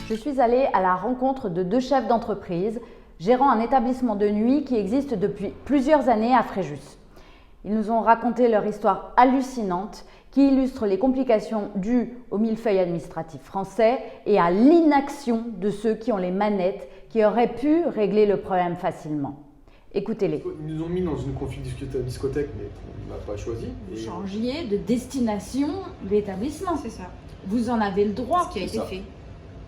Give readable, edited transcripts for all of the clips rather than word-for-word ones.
Je suis allée à la rencontre de deux chefs d'entreprise gérant un établissement de nuit qui existe depuis plusieurs années à Fréjus. Ils nous ont raconté leur histoire hallucinante qui illustre les complications dues au millefeuille administratif français et à l'inaction de ceux qui ont les manettes qui auraient pu régler le problème facilement. Écoutez-les. Ils nous ont mis dans une config discothèque, mais on n'a pas choisi. Vous changiez de destination l'établissement. C'est ça. Vous en avez le droit. Ce qui a été fait.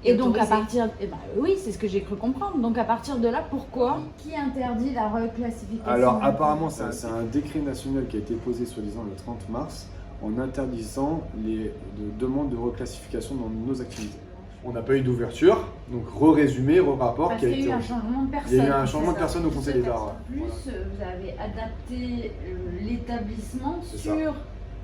Et donc à autorisé. partir, oui, c'est ce que j'ai cru comprendre. Donc à partir de là, pourquoi? Qui interdit la reclassification? Alors apparemment c'est un décret national qui a été posé soi-disant le 30 mars en interdisant les demandes de reclassification dans nos activités. On n'a pas eu d'ouverture, donc re-résumé, re-rapport Parce qui a qu'il y a été. eu un changement de personne. Il y a eu un changement de c'est ça. personne au Conseil d'État. En plus, Voilà. vous avez adapté l'établissement C'est ça. sur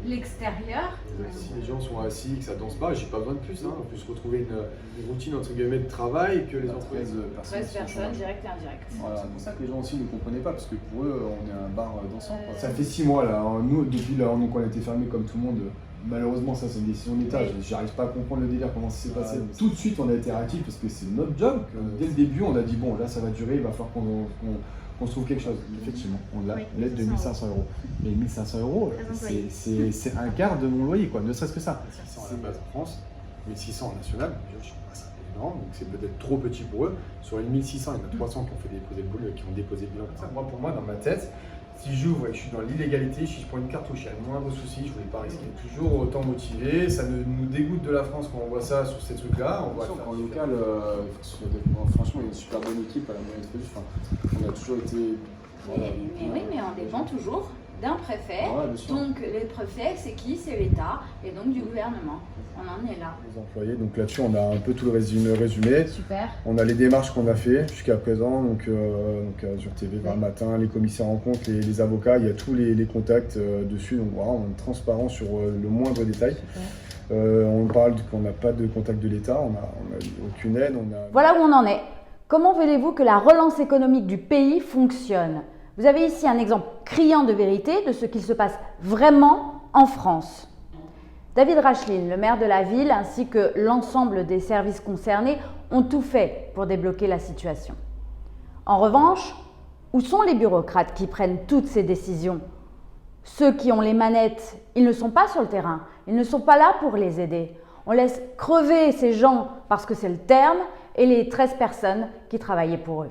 l'extérieur. Si les gens sont assis, que ça danse pas, j'ai pas besoin de plus. On peut se retrouver une routine entre guillemets de travail que les entreprises. 13 personnes, direct et indirect. Voilà, c'est pour ça que les gens aussi ne comprenaient pas, parce que pour eux, on est un bar dansant. Ça fait 6 mois là, nous depuis là, donc on a été fermé comme tout le monde. Malheureusement, ça c'est une décision d'État, j'arrive pas à comprendre le délire, comment ça s'est passé. Tout de suite, on a été réactif parce que c'est notre job. Dès le début, on a dit bon, là ça va durer, il va falloir qu'on se trouve quelque chose. Effectivement, on l'a, l'aide de 1500 €. Mais 1500 €, c'est un quart de mon loyer, quoi, ne serait-ce que ça. 600 à la base en France, 1600 en national, je sais pas, c'est énorme, donc c'est peut-être trop petit pour eux. Sur une 1600, il y en a 300 qui ont fait déposer le boulot, qui ont déposé le bilan comme ça. Moi, pour moi, dans ma tête, si j'ouvre et que je suis dans l'illégalité, si je prends une cartouche, il y a le moindre souci, je ne voulais pas risquer. Toujours autant motivé, ça nous dégoûte de la France quand on voit ça sur ces trucs-là. On voit En local, franchement, il y a une super bonne équipe à la moyenne de Fréjus. On a toujours été. Mais oui, mais on dépend toujours d'un préfet. Ouais, bien sûr. Donc les préfets, c'est qui? C'est l'État et donc du gouvernement. On en est là. Les employés, donc là-dessus, on a un peu tout le résumé. Super. On a les démarches qu'on a fait jusqu'à présent, donc sur TV 20 matin, les commissaires en compte, les avocats, il y a tous les contacts dessus, donc voilà, on est transparent sur le moindre détail. On parle qu'on n'a pas de contact de l'État, on n'a aucune aide. Voilà où on en est. Comment voulez-vous que la relance économique du pays fonctionne? Vous avez ici un exemple criant de vérité de ce qu'il se passe vraiment en France. David Racheline, le maire de la ville, ainsi que l'ensemble des services concernés ont tout fait pour débloquer la situation. En revanche, où sont les bureaucrates qui prennent toutes ces décisions? Ceux qui ont les manettes, ils ne sont pas sur le terrain, ils ne sont pas là pour les aider. On laisse crever ces gens parce que c'est le terme et les 13 personnes qui travaillaient pour eux.